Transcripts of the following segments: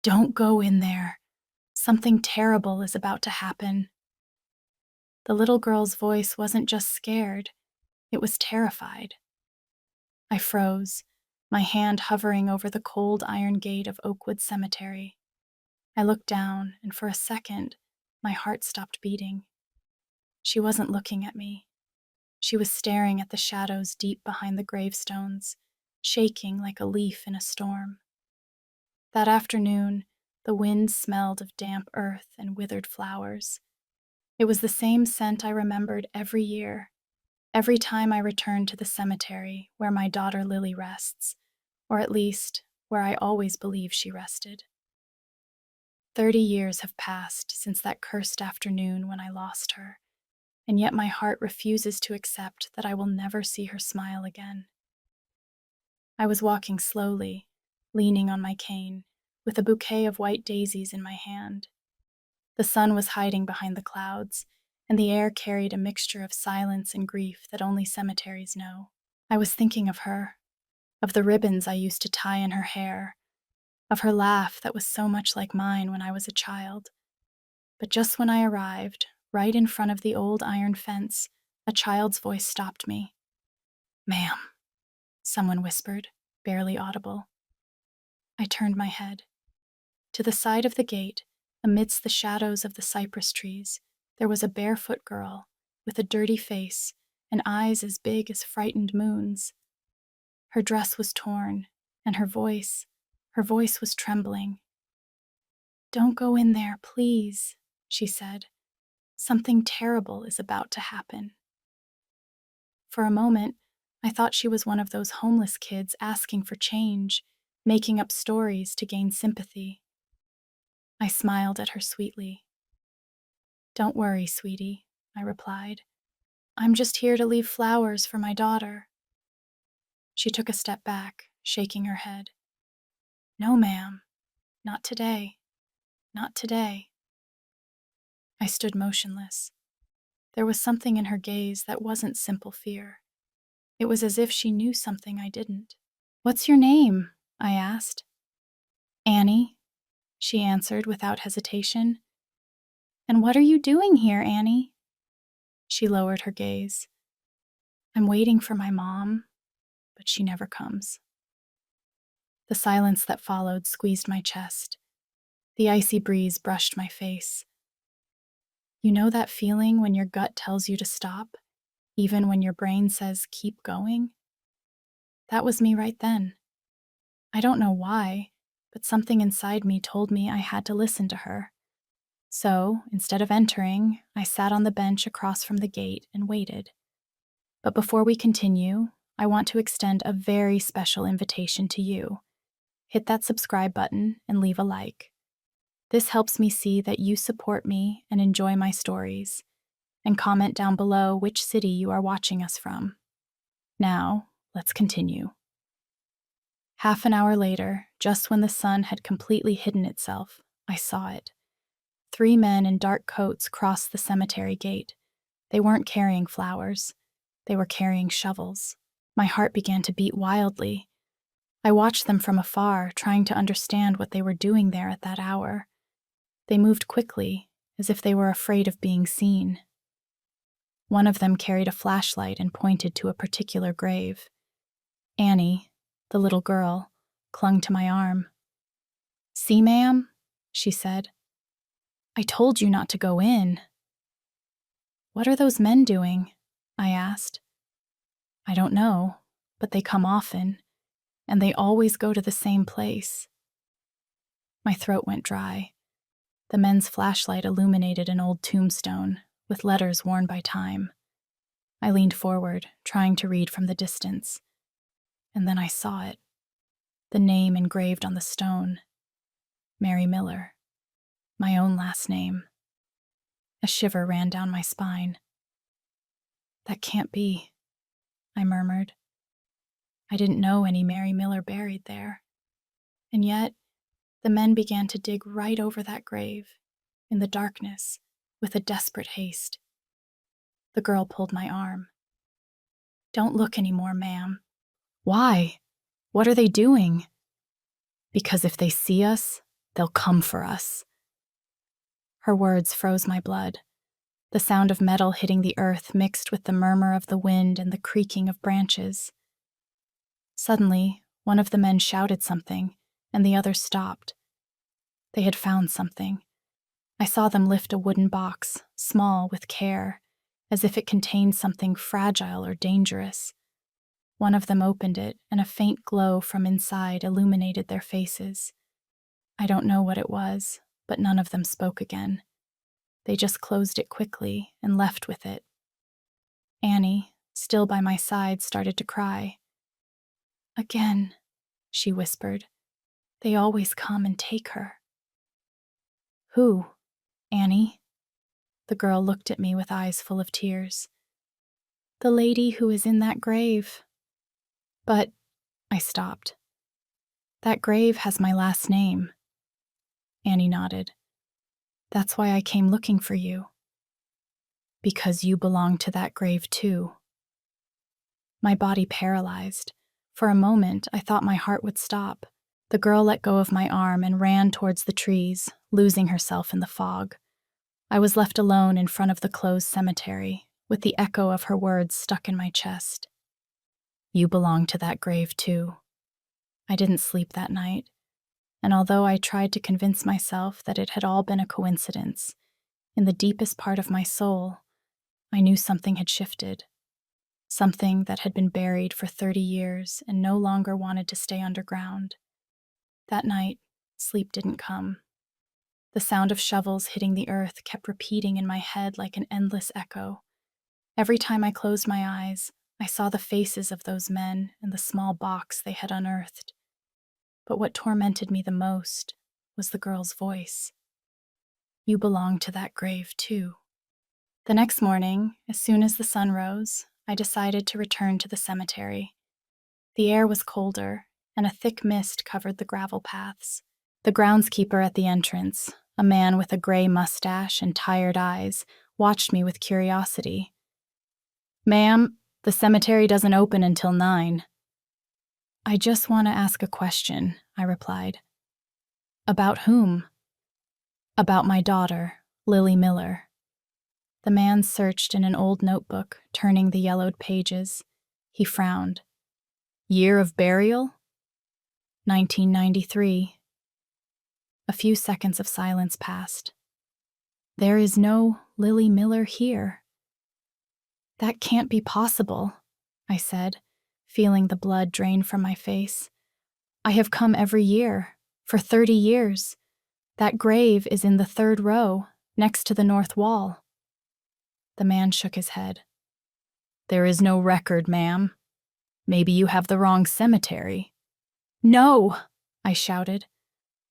Don't go in there. Something terrible is about to happen. The little girl's voice wasn't just scared, it was terrified. I froze, my hand hovering over the cold iron gate of Oakwood Cemetery. I looked down, and for a second, my heart stopped beating. She wasn't looking at me. She was staring at the shadows deep behind the gravestones, shaking like a leaf in a storm. That afternoon, the wind smelled of damp earth and withered flowers. It was the same scent I remembered every year, every time I returned to the cemetery where my daughter Lily rests, or at least where I always believed she rested. 30 years have passed since that cursed afternoon when I lost her, and yet my heart refuses to accept that I will never see her smile again. I was walking slowly, leaning on my cane, with a bouquet of white daisies in my hand. The sun was hiding behind the clouds, and the air carried a mixture of silence and grief that only cemeteries know. I was thinking of her, of the ribbons I used to tie in her hair, of her laugh that was so much like mine when I was a child. But just when I arrived, right in front of the old iron fence, a child's voice stopped me. "Ma'am," someone whispered, barely audible. I turned my head. To the side of the gate, amidst the shadows of the cypress trees, there was a barefoot girl with a dirty face and eyes as big as frightened moons. Her dress was torn, and her voice was trembling. "Don't go in there, please," she said. "Something terrible is about to happen." For a moment, I thought she was one of those homeless kids asking for change, making up stories to gain sympathy. I smiled at her sweetly. "Don't worry, sweetie," I replied. "I'm just here to leave flowers for my daughter." She took a step back, shaking her head. "No, ma'am. Not today. Not today." I stood motionless. There was something in her gaze that wasn't simple fear. It was as if she knew something I didn't. "What's your name?" I asked. "Annie," she answered without hesitation. "And what are you doing here, Annie?" She lowered her gaze. "I'm waiting for my mom, but she never comes." The silence that followed squeezed my chest. The icy breeze brushed my face. You know that feeling when your gut tells you to stop, even when your brain says keep going? That was me right then. I don't know why, but something inside me told me I had to listen to her. So, instead of entering, I sat on the bench across from the gate and waited. But before we continue, I want to extend a very special invitation to you. Hit that subscribe button and leave a like. This helps me see that you support me and enjoy my stories. And comment down below which city you are watching us from. Now, let's continue. Half an hour later, just when the sun had completely hidden itself, I saw it. 3 men in dark coats crossed the cemetery gate. They weren't carrying flowers. They were carrying shovels. My heart began to beat wildly. I watched them from afar, trying to understand what they were doing there at that hour. They moved quickly, as if they were afraid of being seen. One of them carried a flashlight and pointed to a particular grave. Annie, the little girl, clung to my arm. "See, ma'am?" she said. "I told you not to go in." "What are those men doing?" I asked. "I don't know, but they come often, and they always go to the same place." My throat went dry. The men's flashlight illuminated an old tombstone, with letters worn by time. I leaned forward, trying to read from the distance. And then I saw it. The name engraved on the stone. Mary Miller. My own last name. A shiver ran down my spine. "That can't be," I murmured. I didn't know any Mary Miller buried there. And yet, the men began to dig right over that grave, in the darkness, with a desperate haste. The girl pulled my arm. "Don't look anymore, ma'am." "Why? What are they doing?" "Because if they see us, They'll come for us." Her words froze my blood. The sound of metal hitting the earth mixed with the murmur of the wind and the creaking of branches. Suddenly, one of the men shouted something, and the others stopped. They had found something. I saw them lift a wooden box, small with care, as if it contained something fragile or dangerous. One of them opened it, and a faint glow from inside illuminated their faces. I don't know what it was, but none of them spoke again. They just closed it quickly and left with it. Annie, still by my side, started to cry. "Again," she whispered. "They always come and take her." "Who? Annie?" The girl looked at me with eyes full of tears. "The lady who is in that grave." "But," I stopped. "That grave has my last name." Annie nodded. "That's why I came looking for you." "Because you belong to that grave too." My body paralyzed. For a moment, I thought my heart would stop. The girl let go of my arm and ran towards the trees, losing herself in the fog. I was left alone in front of the closed cemetery, with the echo of her words stuck in my chest. "You belong to that grave too." I didn't sleep that night, and although I tried to convince myself that it had all been a coincidence, in the deepest part of my soul, I knew something had shifted. Something that had been buried for 30 years and no longer wanted to stay underground. That night, sleep didn't come. The sound of shovels hitting the earth kept repeating in my head like an endless echo. Every time I closed my eyes, I saw the faces of those men and the small box they had unearthed. But what tormented me the most was the girl's voice. "You belong to that grave too." The next morning, as soon as the sun rose, I decided to return to the cemetery. The air was colder, and a thick mist covered the gravel paths. The groundskeeper at the entrance, a man with a gray mustache and tired eyes, watched me with curiosity. "Ma'am, the cemetery doesn't open until 9. "I just want to ask a question," I replied. "About whom?" "About my daughter, Lily Miller." The man searched in an old notebook, turning the yellowed pages. He frowned. "Year of burial?" 1993. A few seconds of silence passed. "There is no Lily Miller here." "That can't be possible," I said, feeling the blood drain from my face. "I have come every year, for 30 years. That grave is in the 3rd row, next to the north wall." The man shook his head. "There is no record, ma'am. Maybe you have the wrong cemetery." "No!" I shouted.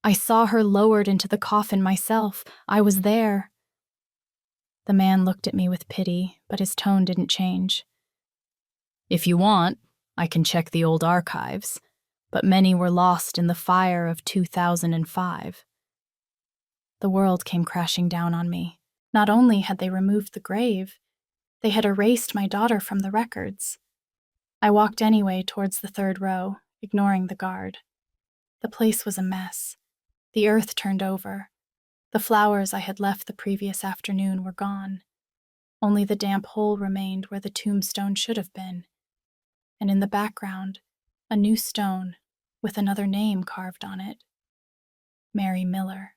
"I saw her lowered into the coffin myself. I was there." The man looked at me with pity, but his tone didn't change. "If you want, I can check the old archives, but many were lost in the fire of 2005. The world came crashing down on me. Not only had they removed the grave, they had erased my daughter from the records. I walked anyway towards the 3rd row, ignoring the guard. The place was a mess. The earth turned over. The flowers I had left the previous afternoon were gone. Only the damp hole remained where the tombstone should have been. And in the background, a new stone with another name carved on it. Mary Miller.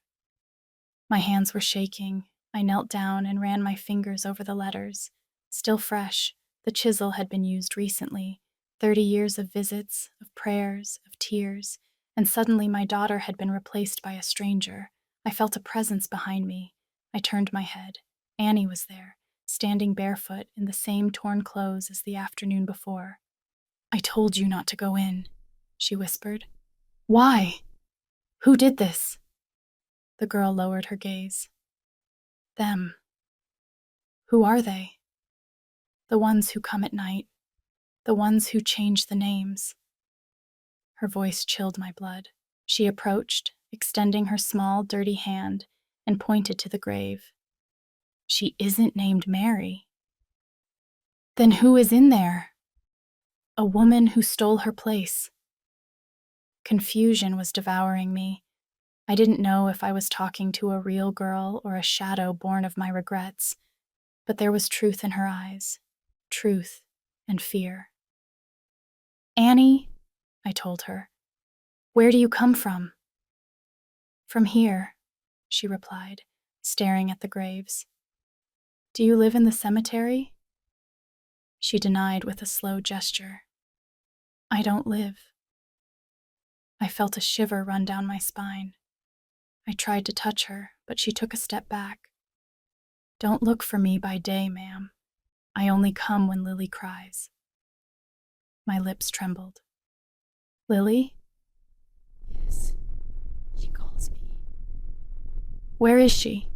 My hands were shaking. I knelt down and ran my fingers over the letters. Still fresh, the chisel had been used recently. 30 years of visits, of prayers, of tears, and suddenly my daughter had been replaced by a stranger. I felt a presence behind me. I turned my head. Annie was there, standing barefoot in the same torn clothes as the afternoon before. "I told you not to go in," she whispered. "Why? Who did this?" The girl lowered her gaze. "Them." "Who are they?" "The ones who come at night. The ones who change the names." Her voice chilled my blood. She approached, extending her small, dirty hand, and pointed to the grave. "She isn't named Mary." "Then who is in there?" "A woman who stole her place." Confusion was devouring me. I didn't know if I was talking to a real girl or a shadow born of my regrets, but there was truth in her eyes, truth and fear. "Annie," I told her, "where do you come from?" "From here," she replied, staring at the graves. "Do you live in the cemetery?" She denied with a slow gesture. "I don't live." I felt a shiver run down my spine. I tried to touch her, but she took a step back. "Don't look for me by day, ma'am. I only come when Lily cries." My lips trembled. "Lily?" "Yes, she calls me." "Where is she?"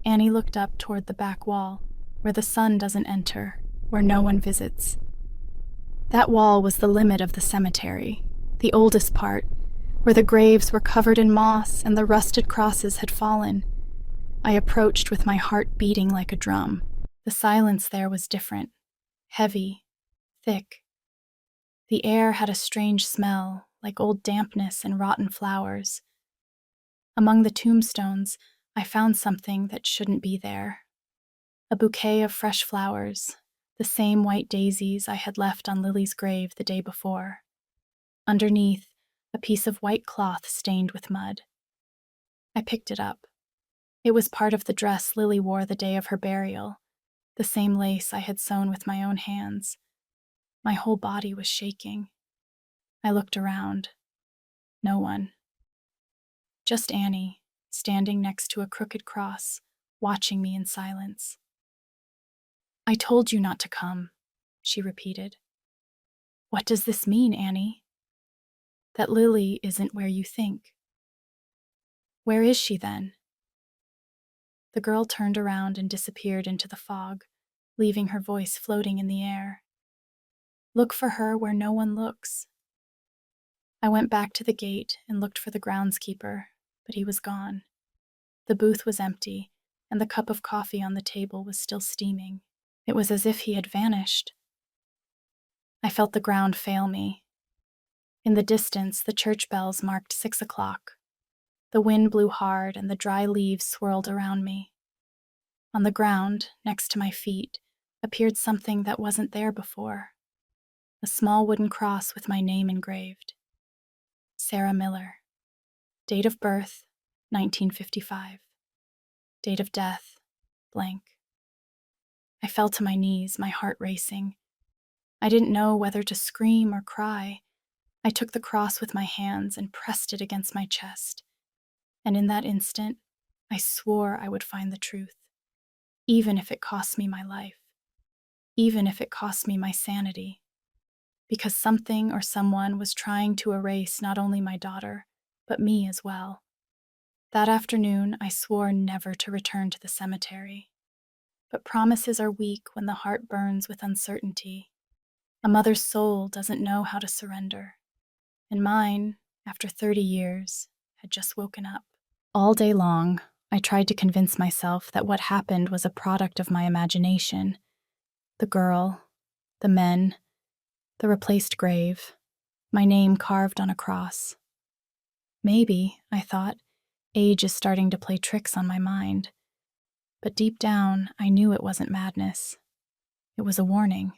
Annie looked up toward the back wall, where the sun doesn't enter, where no one visits. That wall was the limit of the cemetery, the oldest part, where the graves were covered in moss and the rusted crosses had fallen. I approached with my heart beating like a drum. The silence there was different, heavy, thick. The air had a strange smell, like old dampness and rotten flowers. Among the tombstones, I found something that shouldn't be there. A bouquet of fresh flowers, the same white daisies I had left on Lily's grave the day before. Underneath, a piece of white cloth stained with mud. I picked it up. It was part of the dress Lily wore the day of her burial, the same lace I had sewn with my own hands. My whole body was shaking. I looked around. No one. Just Annie, standing next to a crooked cross, watching me in silence. "I told you not to come," she repeated. "What does this mean, Annie?" "That Lily isn't where you think." "Where is she then?" The girl turned around and disappeared into the fog, leaving her voice floating in the air. "Look for her where no one looks." I went back to the gate and looked for the groundskeeper, but he was gone. The booth was empty, and the cup of coffee on the table was still steaming. It was as if he had vanished. I felt the ground fail me. In the distance, the church bells marked 6 o'clock. The wind blew hard and the dry leaves swirled around me. On the ground, next to my feet, appeared something that wasn't there before. A small wooden cross with my name engraved. Sarah Miller. Date of birth, 1955. Date of death, blank. I fell to my knees, my heart racing. I didn't know whether to scream or cry. I took the cross with my hands and pressed it against my chest. And in that instant, I swore I would find the truth, even if it cost me my life, even if it cost me my sanity, because something or someone was trying to erase not only my daughter, but me as well. That afternoon, I swore never to return to the cemetery. But promises are weak when the heart burns with uncertainty. A mother's soul doesn't know how to surrender. And mine, after 30 years, had just woken up. All day long, I tried to convince myself that what happened was a product of my imagination. The girl, the men, the replaced grave, my name carved on a cross. Maybe, I thought, age is starting to play tricks on my mind. But deep down, I knew it wasn't madness. It was a warning.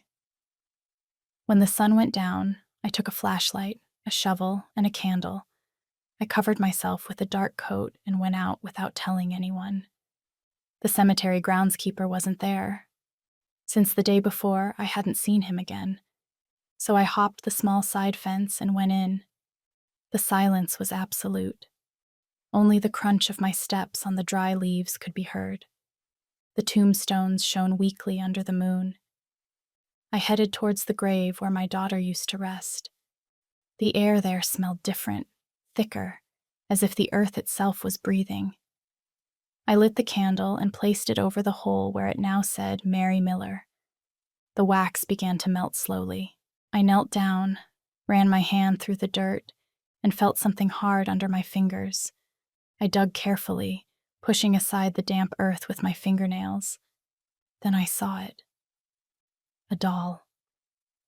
When the sun went down, I took a flashlight, a shovel, and a candle. I covered myself with a dark coat and went out without telling anyone. The cemetery groundskeeper wasn't there. Since the day before, I hadn't seen him again. So I hopped the small side fence and went in. The silence was absolute. Only the crunch of my steps on the dry leaves could be heard. The tombstones shone weakly under the moon. I headed towards the grave where my daughter used to rest. The air there smelled different, thicker, as if the earth itself was breathing. I lit the candle and placed it over the hole where it now said Mary Miller. The wax began to melt slowly. I knelt down, ran my hand through the dirt, and felt something hard under my fingers. I dug carefully, pushing aside the damp earth with my fingernails. Then I saw it. A doll.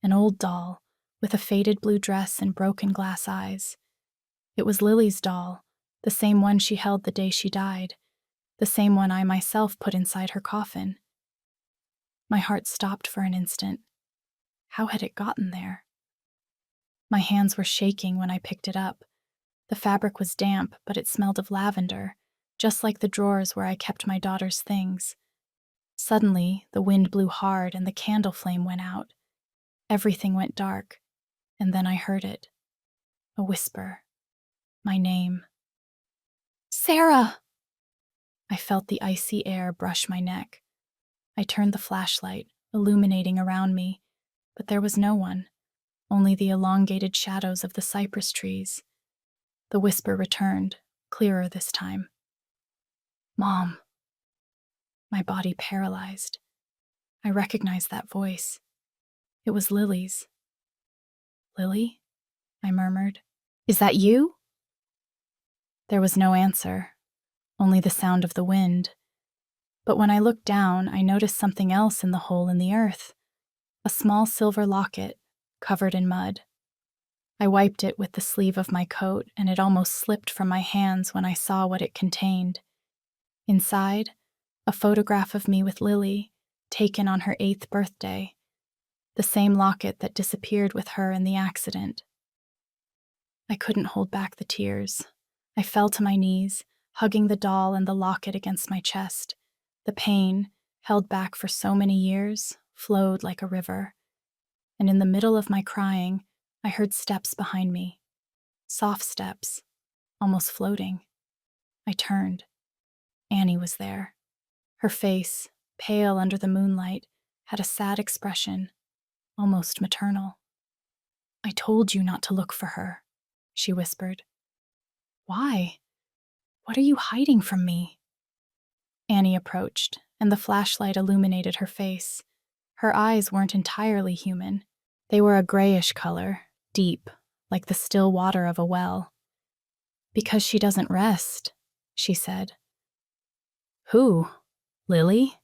An old doll, with a faded blue dress and broken glass eyes. It was Lily's doll, the same one she held the day she died, the same one I myself put inside her coffin. My heart stopped for an instant. How had it gotten there? My hands were shaking when I picked it up. The fabric was damp, but it smelled of lavender, just like the drawers where I kept my daughter's things. Suddenly, the wind blew hard and the candle flame went out. Everything went dark, and then I heard it. A whisper. My name. Sarah! I felt the icy air brush my neck. I turned the flashlight, illuminating around me, but there was no one, only the elongated shadows of the cypress trees. The whisper returned, clearer this time. Mom. My body paralyzed. I recognized that voice. It was Lily's. Lily? I murmured. Is that you? There was no answer, only the sound of the wind. But when I looked down, I noticed something else in the hole in the earth. A small silver locket, covered in mud. I wiped it with the sleeve of my coat, and it almost slipped from my hands when I saw what it contained. Inside, a photograph of me with Lily, taken on her 8th birthday. The same locket that disappeared with her in the accident. I couldn't hold back the tears. I fell to my knees, hugging the doll and the locket against my chest. The pain, held back for so many years, flowed like a river. And in the middle of my crying, I heard steps behind me. Soft steps, almost floating. I turned. Annie was there. Her face, pale under the moonlight, had a sad expression, almost maternal. I told you not to look for her, she whispered. Why? What are you hiding from me? Annie approached, and the flashlight illuminated her face. Her eyes weren't entirely human. They were a grayish color, deep, like the still water of a well. Because she doesn't rest, she said. Who? Lily?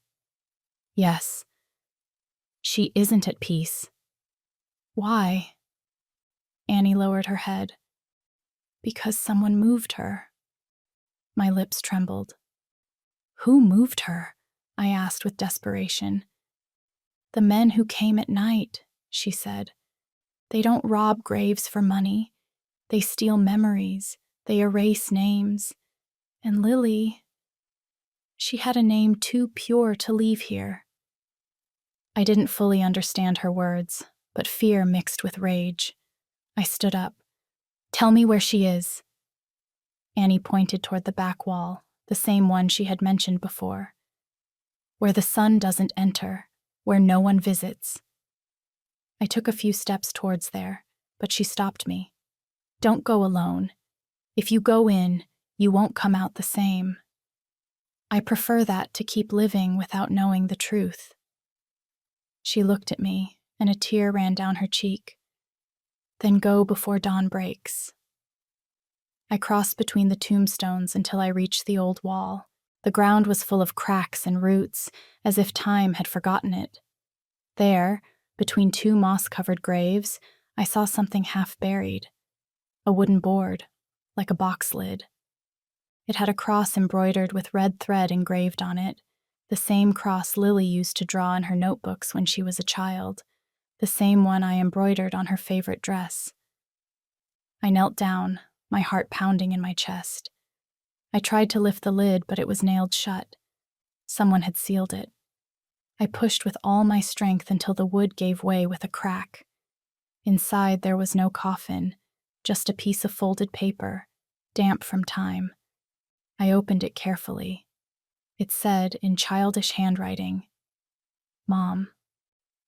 Yes. She isn't at peace. Why? Annie lowered her head. Because someone moved her. My lips trembled. Who moved her? I asked with desperation. The men who came at night, she said. They don't rob graves for money. They steal memories. They erase names. And Lily, she had a name too pure to leave here. I didn't fully understand her words, but fear mixed with rage. I stood up. Tell me where she is. Annie pointed toward the back wall, the same one she had mentioned before. Where the sun doesn't enter, where no one visits. I took a few steps towards there, but she stopped me. Don't go alone. If you go in, you won't come out the same. I prefer that to keep living without knowing the truth. She looked at me, and a tear ran down her cheek. Then go before dawn breaks. I crossed between the tombstones until I reached the old wall. The ground was full of cracks and roots, as if time had forgotten it. There, between 2 moss-covered graves, I saw something half-buried. A wooden board, like a box lid. It had a cross embroidered with red thread engraved on it, the same cross Lily used to draw in her notebooks when she was a child, the same one I embroidered on her favorite dress. I knelt down, my heart pounding in my chest. I tried to lift the lid, but it was nailed shut. Someone had sealed it. I pushed with all my strength until the wood gave way with a crack. Inside there was no coffin, just a piece of folded paper, damp from time. I opened it carefully. It said in childish handwriting, Mom,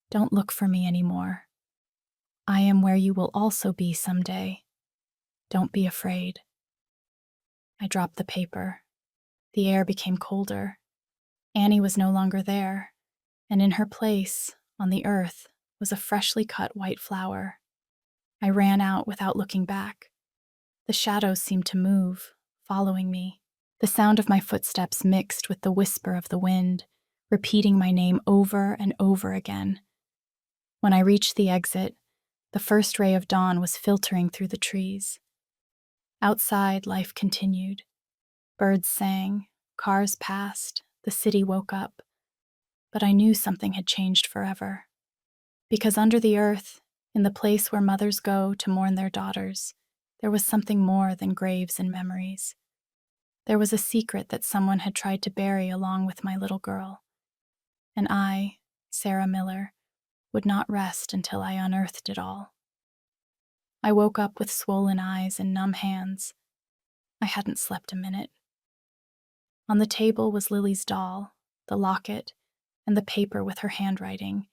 don't look for me anymore. I am where you will also be someday. Don't be afraid. I dropped the paper. The air became colder. Annie was no longer there, and in her place, on the earth, was a freshly cut white flower. I ran out without looking back. The shadows seemed to move, following me. The sound of my footsteps mixed with the whisper of the wind, repeating my name over and over again. When I reached the exit, the first ray of dawn was filtering through the trees. Outside, life continued. Birds sang, cars passed, the city woke up, but I knew something had changed forever. Because under the earth, in the place where mothers go to mourn their daughters, there was something more than graves and memories. There was a secret that someone had tried to bury along with my little girl. And I, Sarah Miller, would not rest until I unearthed it all. I woke up with swollen eyes and numb hands. I hadn't slept a minute. On the table was Lily's doll, the locket, and the paper with her handwriting,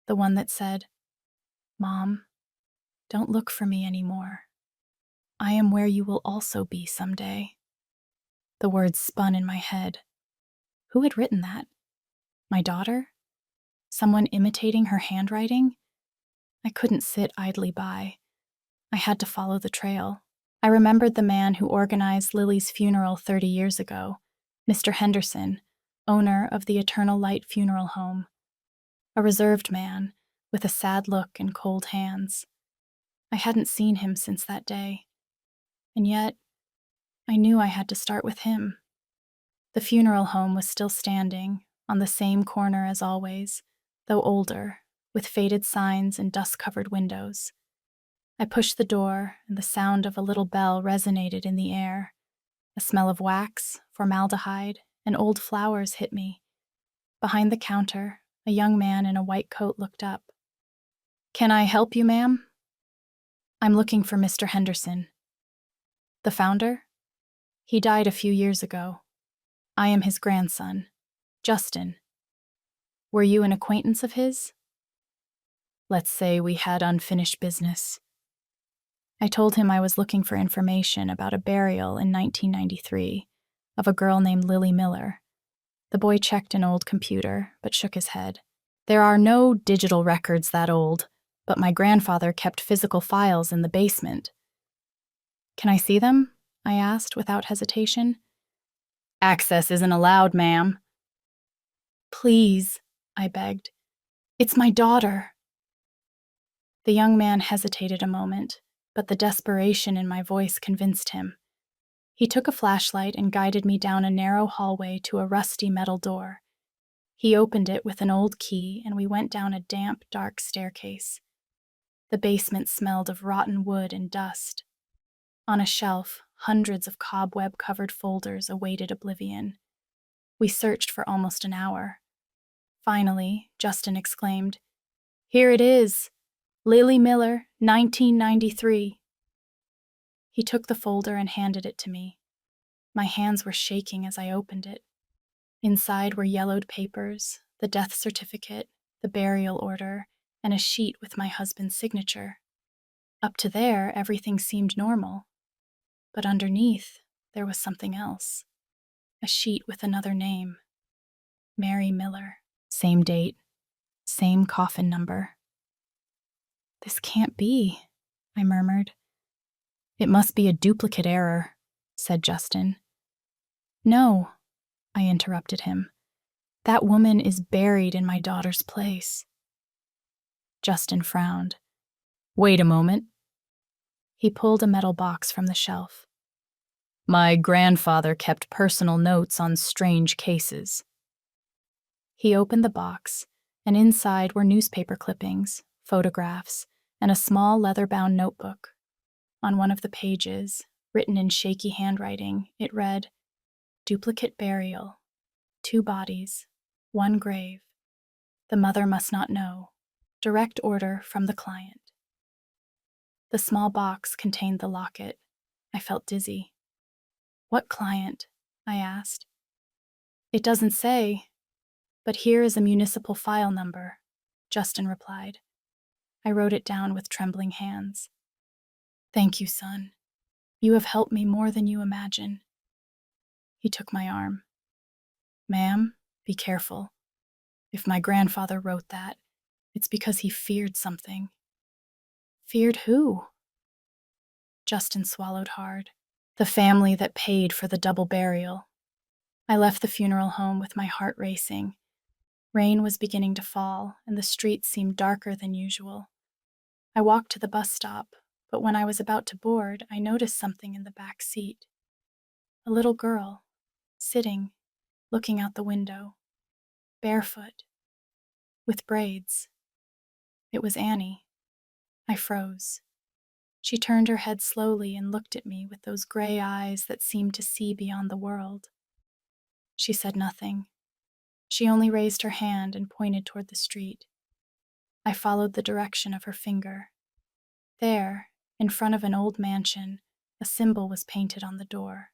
the one that said, "Mom, don't look for me anymore. I am where you will also be someday." The words spun in my head. Who had written that? My daughter? Someone imitating her handwriting? I couldn't sit idly by. I had to follow the trail. I remembered the man who organized Lily's funeral 30 years ago, Mr. Henderson, owner of the Eternal Light Funeral Home. A reserved man, with a sad look and cold hands. I hadn't seen him since that day. And yet, I knew I had to start with him. The funeral home was still standing, on the same corner as always, though older, with faded signs and dust-covered windows. I pushed the door, and the sound of a little bell resonated in the air. A smell of wax, formaldehyde, and old flowers hit me. Behind the counter, a young man in a white coat looked up. "Can I help you, ma'am?" "I'm looking for Mr. Henderson." "The founder?" "He died a few years ago. I am his grandson, Justin." "Were you an acquaintance of his?" "Let's say we had unfinished business." I told him I was looking for information about a burial in 1993 of a girl named Lily Miller. The boy checked an old computer, but shook his head. "There are no digital records that old, but my grandfather kept physical files in the basement." "Can I see them?" I asked without hesitation. "Access isn't allowed, ma'am." "Please," I begged. "It's my daughter." The young man hesitated a moment, but the desperation in my voice convinced him. He took a flashlight and guided me down a narrow hallway to a rusty metal door. He opened it with an old key, and we went down a damp, dark staircase. The basement smelled of rotten wood and dust. On a shelf, hundreds of cobweb-covered folders awaited oblivion. We searched for almost an hour. Finally, Justin exclaimed, "Here it is! Lily Miller, 1993. He took the folder and handed it to me. My hands were shaking as I opened it. Inside were yellowed papers, the death certificate, the burial order, and a sheet with my husband's signature. Up to there, everything seemed normal. But underneath, there was something else. A sheet with another name. Mary Miller. Same date. Same coffin number. "This can't be," I murmured. "It must be a duplicate error," said Justin. "No," I interrupted him. "That woman is buried in my daughter's place." Justin frowned. "Wait a moment." He pulled a metal box from the shelf. "My grandfather kept personal notes on strange cases." He opened the box, and inside were newspaper clippings, photographs, and a small leather-bound notebook. On one of the pages, written in shaky handwriting, it read, "Duplicate burial. 2 bodies. 1 grave. The mother must not know. Direct order from the client." The small box contained the locket. I felt dizzy. "What client?" I asked. "It doesn't say, but here is a municipal file number," Justin replied. I wrote it down with trembling hands. "Thank you, son. You have helped me more than you imagine." He took my arm. "Ma'am, be careful. If my grandfather wrote that, it's because he feared something." "Feared who?" Justin swallowed hard. "The family that paid for the double burial." I left the funeral home with my heart racing. Rain was beginning to fall, and the streets seemed darker than usual. I walked to the bus stop, but when I was about to board, I noticed something in the back seat. A little girl, sitting, looking out the window, barefoot, with braids. It was Annie. I froze. She turned her head slowly and looked at me with those gray eyes that seemed to see beyond the world. She said nothing. She only raised her hand and pointed toward the street. I followed the direction of her finger. There, in front of an old mansion, a symbol was painted on the door.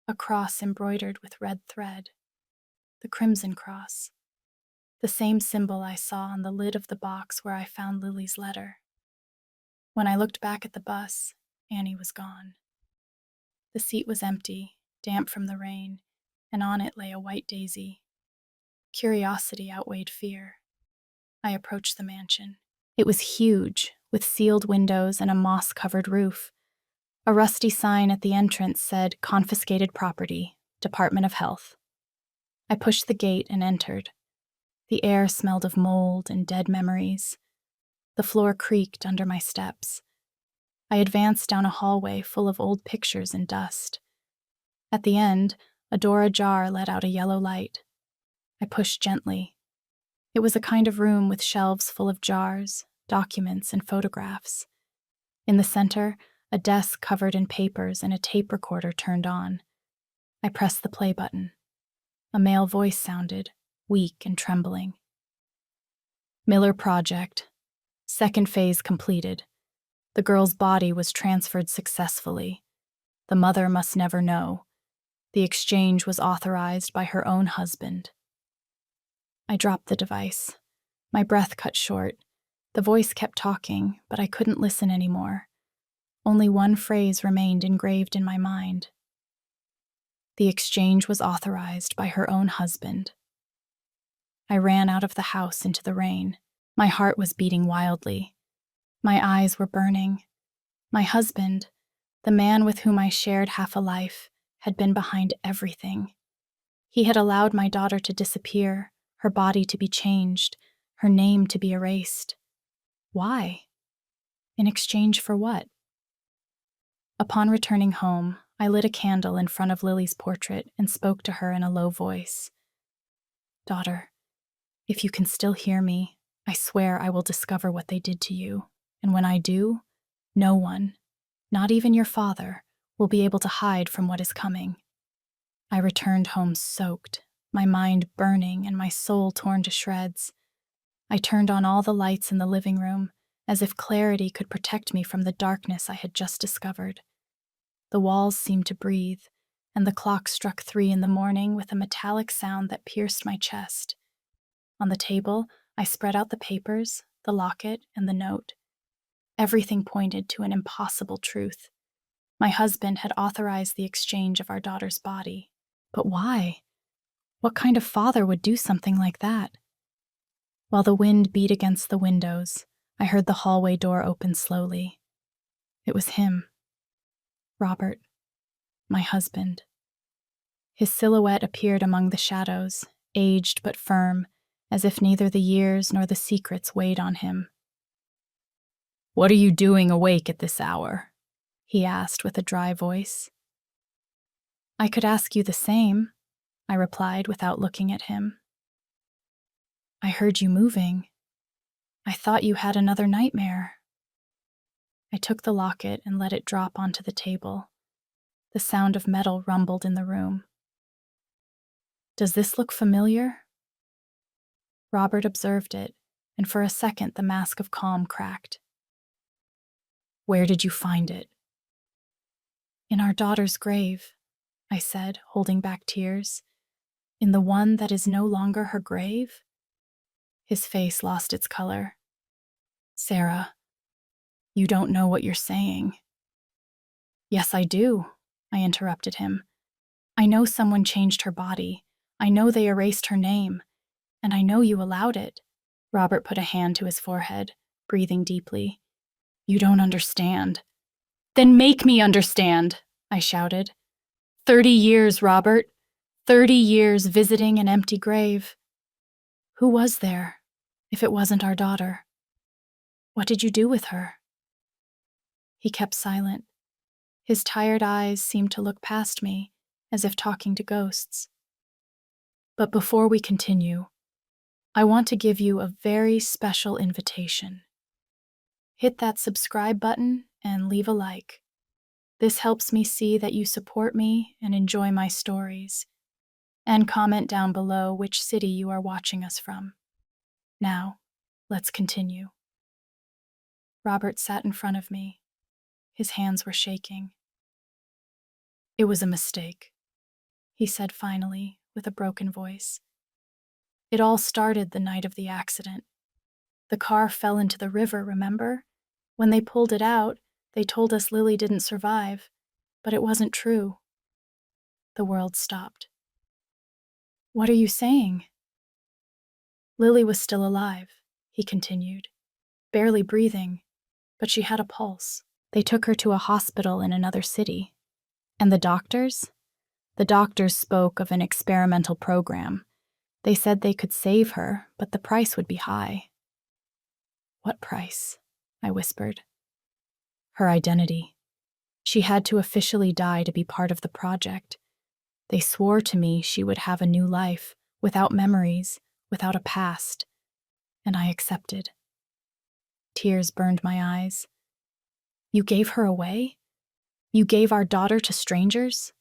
A cross embroidered with red thread. The Crimson Cross. The same symbol I saw on the lid of the box where I found Lily's letter. When I looked back at the bus, Annie was gone. The seat was empty, damp from the rain, and on it lay a white daisy. Curiosity outweighed fear. I approached the mansion. It was huge, with sealed windows and a moss-covered roof. A rusty sign at the entrance said, "Confiscated property, Department of Health." I pushed the gate and entered. The air smelled of mold and dead memories. The floor creaked under my steps. I advanced down a hallway full of old pictures and dust. At the end, a door ajar let out a yellow light. I pushed gently. It was a kind of room with shelves full of jars, documents, and photographs. In the center, a desk covered in papers and a tape recorder turned on. I pressed the play button. A male voice sounded, weak and trembling. Miller Project. Second phase completed. The girl's body was transferred successfully. The mother must never know. The exchange was authorized by her own husband. I dropped the device. My breath cut short. The voice kept talking, but I couldn't listen anymore. Only one phrase remained engraved in my mind. The exchange was authorized by her own husband. I ran out of the house into the rain. My heart was beating wildly. My eyes were burning. My husband, the man with whom I shared half a life, had been behind everything. He had allowed my daughter to disappear, her body to be changed, her name to be erased. Why? In exchange for what? Upon returning home, I lit a candle in front of Lily's portrait and spoke to her in a low voice. "Daughter, if you can still hear me, I swear I will discover what they did to you, and when I do, no one, not even your father, will be able to hide from what is coming." I returned home soaked, my mind burning and my soul torn to shreds. I turned on all the lights in the living room, as if clarity could protect me from the darkness I had just discovered. The walls seemed to breathe, and the clock struck 3 a.m. with a metallic sound that pierced my chest. On the table, I spread out the papers, the locket, and the note. Everything pointed to an impossible truth. My husband had authorized the exchange of our daughter's body. But why? What kind of father would do something like that? While the wind beat against the windows, I heard the hallway door open slowly. It was him. Robert, my husband. His silhouette appeared among the shadows, aged but firm, as if neither the years nor the secrets weighed on him. "What are you doing awake at this hour?" he asked with a dry voice. "I could ask you the same," I replied without looking at him. "I heard you moving. I thought you had another nightmare." I took the locket and let it drop onto the table. The sound of metal rumbled in the room. "Does this look familiar?" Robert observed it, and for a second the mask of calm cracked. "Where did you find it?" "In our daughter's grave," I said, holding back tears. "In the one that is no longer her grave?" His face lost its color. "Sarah, you don't know what you're saying." "Yes, I do," I interrupted him. "I know someone changed her body. I know they erased her name. And I know you allowed it." Robert put a hand to his forehead, breathing deeply. "You don't understand." "Then make me understand," I shouted. 30 years, Robert. 30 years visiting an empty grave. Who was there, if it wasn't our daughter? What did you do with her? He kept silent. His tired eyes seemed to look past me, as if talking to ghosts. But before we continue, I want to give you a very special invitation. Hit that subscribe button and leave a like. This helps me see that you support me and enjoy my stories. And comment down below which city you are watching us from. Now, let's continue. Robert sat in front of me. His hands were shaking. "It was a mistake," he said finally, with a broken voice. "It all started the night of the accident. The car fell into the river, remember? When they pulled it out, they told us Lily didn't survive, but it wasn't true." The world stopped. "What are you saying?" "Lily was still alive," he continued, "barely breathing, but she had a pulse. They took her to a hospital in another city. And the doctors? The doctors spoke of an experimental program. They said they could save her, but the price would be high." "What price?" I whispered. "Her identity. She had to officially die to be part of the project. They swore to me she would have a new life, without memories, without a past. And I accepted." Tears burned my eyes. "You gave her away? You gave our daughter to strangers?"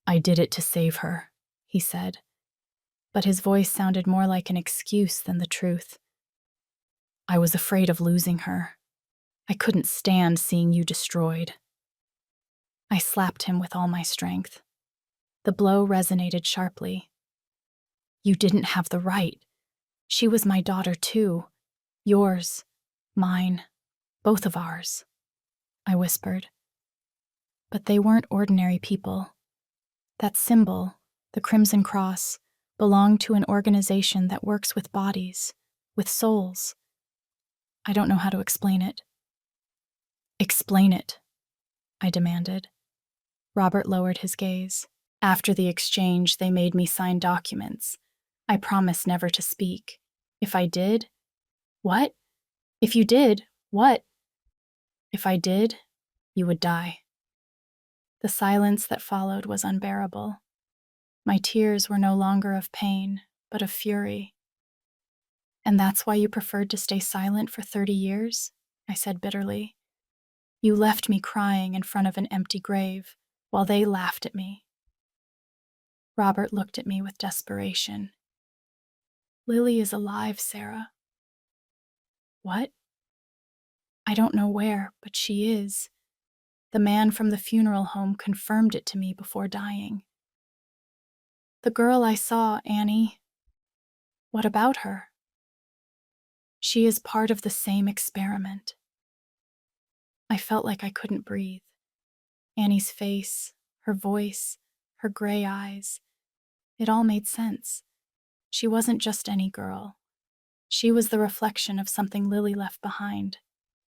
"I did it to save her," he said, but his voice sounded more like an excuse than the truth. "I was afraid of losing her. I couldn't stand seeing you destroyed." I slapped him with all my strength. The blow resonated sharply. "You didn't have the right. She was my daughter too. Yours, mine, both of ours," I whispered. "But they weren't ordinary people. That symbol, the Crimson Cross, belonged to an organization that works with bodies, with souls. I don't know how to explain it." "Explain it," I demanded. Robert lowered his gaze. "After the exchange, they made me sign documents. I promised never to speak. If I did..." "What? If you did, what?" "If I did, you would die." The silence that followed was unbearable. My tears were no longer of pain, but of fury. "And that's why you preferred to stay silent for 30 years?" I said bitterly. "You left me crying in front of an empty grave, while they laughed at me." Robert looked at me with desperation. "Lily is alive, Sarah." "What?" "I don't know where, but she is. The man from the funeral home confirmed it to me before dying." "The girl I saw, Annie. What about her?" "She is part of the same experiment." I felt like I couldn't breathe. Annie's face, her voice, her gray eyes. It all made sense. She wasn't just any girl. She was the reflection of something Lily left behind.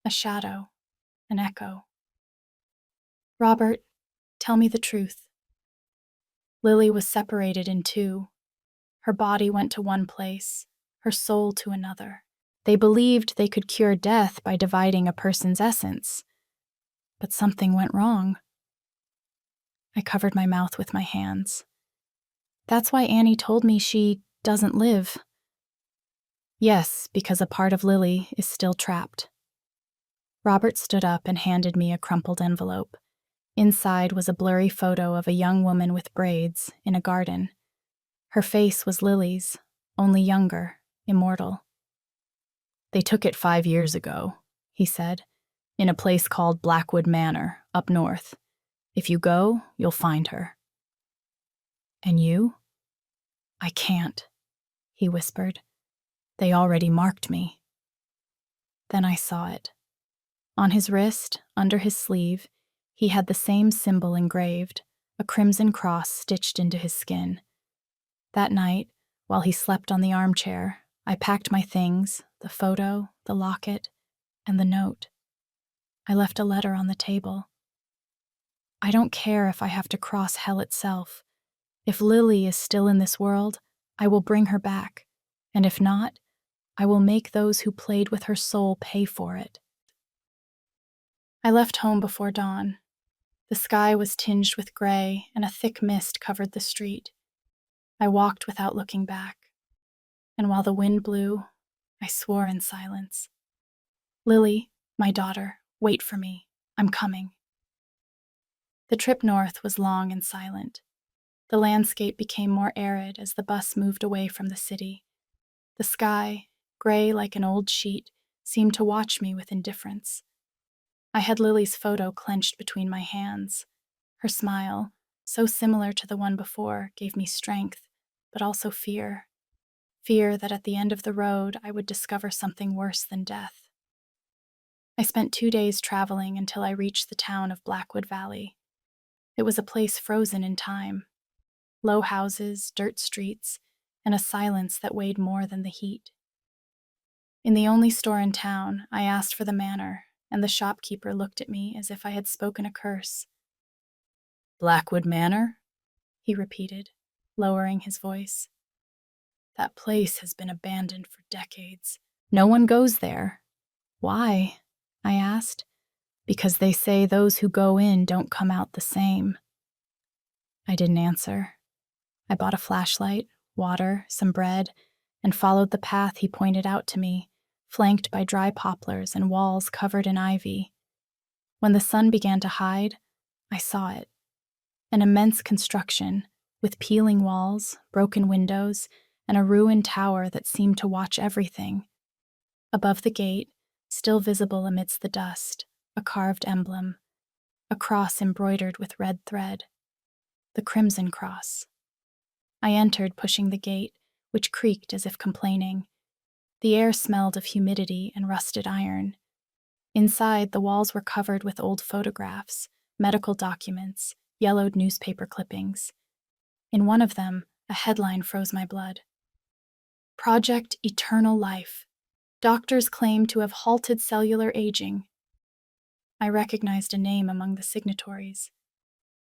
A shadow, an echo. "Robert, tell me the truth." Lily was separated in two. Her body went to one place, her soul to another. They believed they could cure death by dividing a person's essence. But something went wrong. I covered my mouth with my hands. "That's why Annie told me she doesn't live." "Yes, because a part of Lily is still trapped." Robert stood up and handed me a crumpled envelope. Inside was a blurry photo of a young woman with braids in a garden. Her face was Lily's, only younger, immortal. "They took it 5 years ago," he said, "in a place called Blackwood Manor, up north. If you go, you'll find her." "And you?" "I can't," he whispered. "They already marked me." Then I saw it. On his wrist, under his sleeve, he had the same symbol engraved, a crimson cross stitched into his skin. That night, while he slept on the armchair, I packed my things, the photo, the locket, and the note. I left a letter on the table. "I don't care if I have to cross hell itself. If Lily is still in this world, I will bring her back, and if not, I will make those who played with her soul pay for it." I left home before dawn, The sky was tinged with gray, and a thick mist covered the street. I walked without looking back, and while the wind blew, I swore in silence. "Lily, my daughter, wait for me. I'm coming." The trip north was long and silent. The landscape became more arid as the bus moved away from the city. The sky, gray like an old sheet, seemed to watch me with indifference. I had Lily's photo clenched between my hands. Her smile, so similar to the one before, gave me strength, but also fear. Fear that at the end of the road I would discover something worse than death. I spent 2 days traveling until I reached the town of Blackwood Valley. It was a place frozen in time. Low houses, dirt streets, and a silence that weighed more than the heat. In the only store in town, I asked for the manor, and the shopkeeper looked at me as if I had spoken a curse. "Blackwood Manor?" he repeated, lowering his voice. "That place has been abandoned for decades. No one goes there." "Why?" I asked. "Because they say those who go in don't come out the same." I didn't answer. I bought a flashlight, water, some bread, and followed the path he pointed out to me, flanked by dry poplars and walls covered in ivy. When the sun began to hide, I saw it. An immense construction, with peeling walls, broken windows, and a ruined tower that seemed to watch everything. Above the gate, still visible amidst the dust, a carved emblem, a cross embroidered with red thread. The Crimson Cross. I entered, pushing the gate, which creaked as if complaining. The air smelled of humidity and rusted iron. Inside, the walls were covered with old photographs, medical documents, yellowed newspaper clippings. In one of them, a headline froze my blood. "Project Eternal Life. Doctors claim to have halted cellular aging." I recognized a name among the signatories.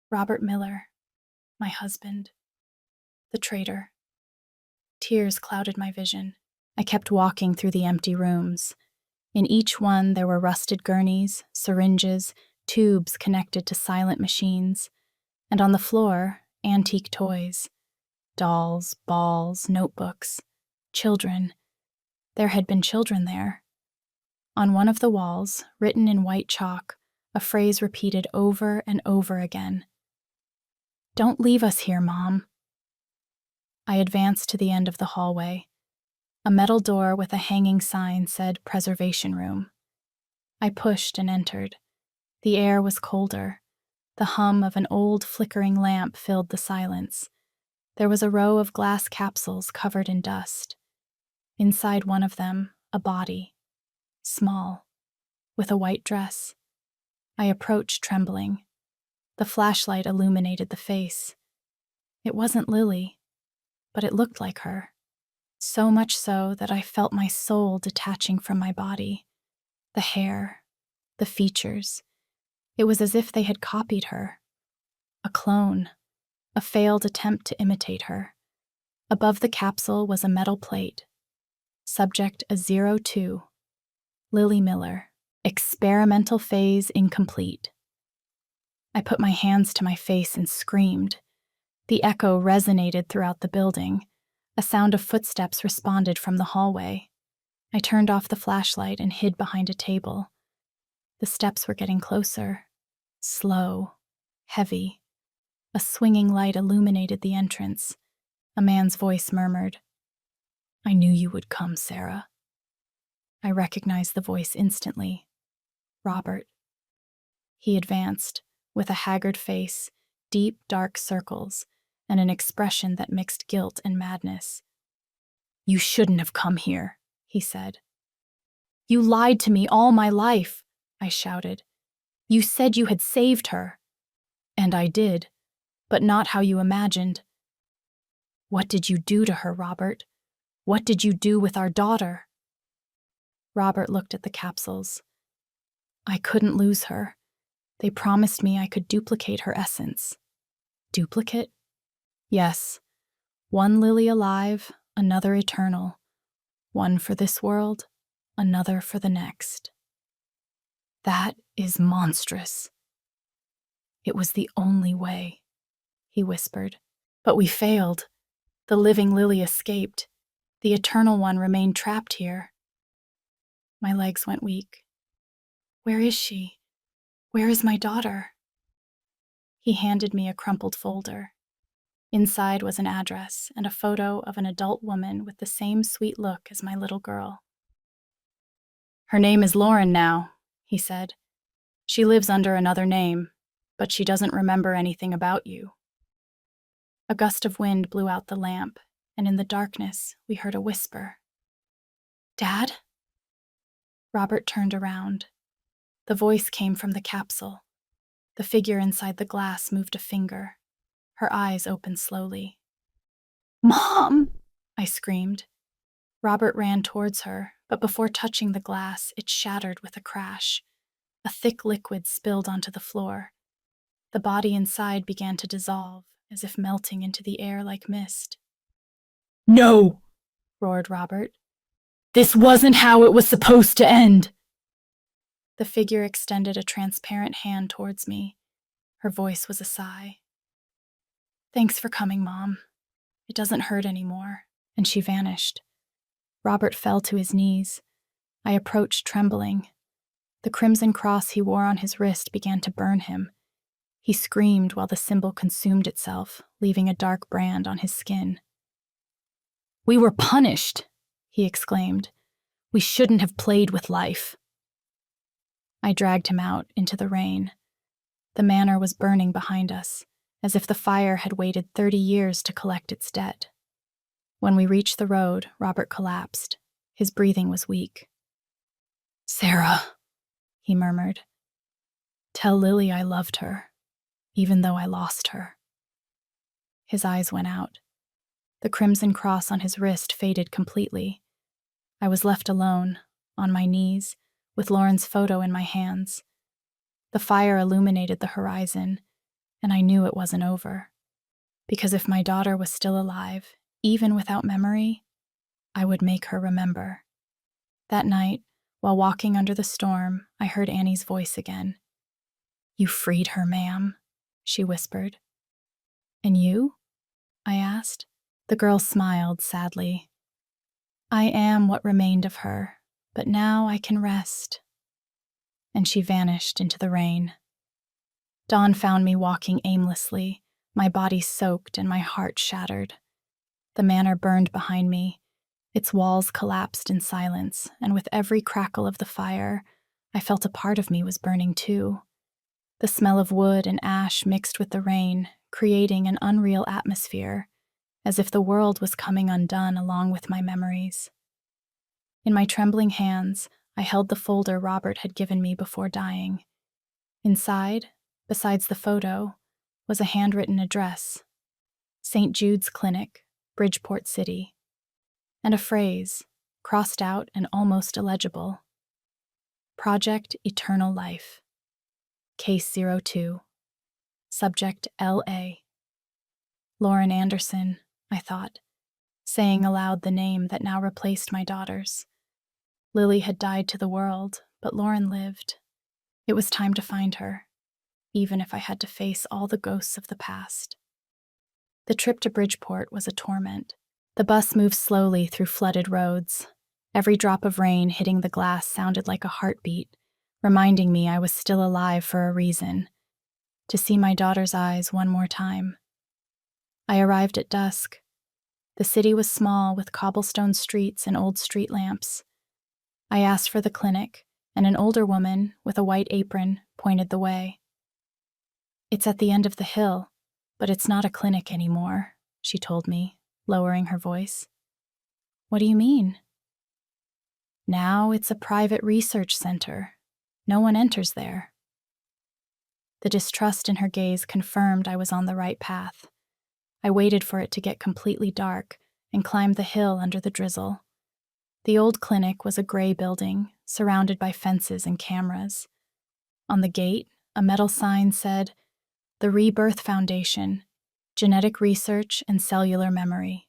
Robert Miller, my husband. The traitor. Tears clouded my vision. I kept walking through the empty rooms. In each one there were rusted gurneys, syringes, tubes connected to silent machines, and on the floor, antique toys. Dolls, balls, notebooks. Children. There had been children there. On one of the walls, written in white chalk, a phrase repeated over and over again. "Don't leave us here, Mom." I advanced to the end of the hallway. A metal door with a hanging sign said Preservation Room. I pushed and entered. The air was colder. The hum of an old flickering lamp filled the silence. There was a row of glass capsules covered in dust. Inside one of them, a body. Small, with a white dress. I approached, trembling. The flashlight illuminated the face. It wasn't Lily, but it looked like her. So much so that I felt my soul detaching from my body. The hair, the features. It was as if they had copied her. A clone, a failed attempt to imitate her. Above the capsule was a metal plate. Subject a 02. Lily Miller. Experimental phase incomplete. I put my hands to my face and screamed. The echo resonated throughout the building. A sound of footsteps responded from the hallway. I turned off the flashlight and hid behind a table. The steps were getting closer. Slow, heavy. A swinging light illuminated the entrance. A man's voice murmured, "I knew you would come, Sarah." I recognized the voice instantly. Robert. He advanced, with a haggard face, deep, dark circles, and an expression that mixed guilt and madness. "You shouldn't have come here," he said. "You lied to me all my life," I shouted. "You said you had saved her." "And I did, but not how you imagined." "What did you do to her, Robert? What did you do with our daughter?" Robert looked at the capsules. "I couldn't lose her. They promised me I could duplicate her essence." "Duplicate?" "Yes. One Lily alive, another eternal. One for this world, another for the next." "That is monstrous." It was the only way, he whispered. But we failed. The living Lily escaped. The eternal one remained trapped here. My legs went weak. Where is she? Where is my daughter? He handed me a crumpled folder. Inside was an address and a photo of an adult woman with the same sweet look as my little girl. Her name is Lauren now, he said. She lives under another name, but she doesn't remember anything about you. A gust of wind blew out the lamp, and in the darkness we heard a whisper. Dad? Robert turned around. The voice came from the capsule. The figure inside the glass moved a finger. Her eyes opened slowly. Mom! I screamed. Robert ran towards her, but before touching the glass, it shattered with a crash. A thick liquid spilled onto the floor. The body inside began to dissolve, as if melting into the air like mist. No! Roared Robert. This wasn't how it was supposed to end! The figure extended a transparent hand towards me. Her voice was a sigh. Thanks for coming, Mom. It doesn't hurt anymore. And she vanished. Robert fell to his knees. I approached, trembling. The crimson cross he wore on his wrist began to burn him. He screamed while the symbol consumed itself, leaving a dark brand on his skin. We were punished, he exclaimed. We shouldn't have played with life. I dragged him out into the rain. The manor was burning behind us, as if the fire had waited 30 years to collect its debt. When we reached the road, Robert collapsed. His breathing was weak. Sarah, he murmured. Tell Lily I loved her, even though I lost her. His eyes went out. The crimson cross on his wrist faded completely. I was left alone, on my knees, with Lauren's photo in my hands. The fire illuminated the horizon, and I knew it wasn't over. Because if my daughter was still alive, even without memory, I would make her remember. That night, while walking under the storm, I heard Annie's voice again. You freed her, ma'am, she whispered. And you? I asked. The girl smiled sadly. I am what remained of her, but now I can rest. And she vanished into the rain. Dawn found me walking aimlessly, my body soaked and my heart shattered. The manor burned behind me. Its walls collapsed in silence, and with every crackle of the fire, I felt a part of me was burning too. The smell of wood and ash mixed with the rain, creating an unreal atmosphere, as if the world was coming undone along with my memories. In my trembling hands, I held the folder Robert had given me before dying. Inside, besides the photo, was a handwritten address, St. Jude's Clinic, Bridgeport City, and a phrase, crossed out and almost illegible. Project Eternal Life. Case 02. Subject L.A. Lauren Anderson, I thought, saying aloud the name that now replaced my daughter's. Lily had died to the world, but Lauren lived. It was time to find her, even if I had to face all the ghosts of the past. The trip to Bridgeport was a torment. The bus moved slowly through flooded roads. Every drop of rain hitting the glass sounded like a heartbeat, reminding me I was still alive for a reason, to see my daughter's eyes one more time. I arrived at dusk. The city was small with cobblestone streets and old street lamps. I asked for the clinic, and an older woman with a white apron pointed the way. It's at the end of the hill, but it's not a clinic anymore, she told me, lowering her voice. What do you mean? Now it's a private research center. No one enters there. The distrust in her gaze confirmed I was on the right path. I waited for it to get completely dark and climbed the hill under the drizzle. The old clinic was a gray building, surrounded by fences and cameras. On the gate, a metal sign said, The Rebirth Foundation, Genetic Research and Cellular Memory.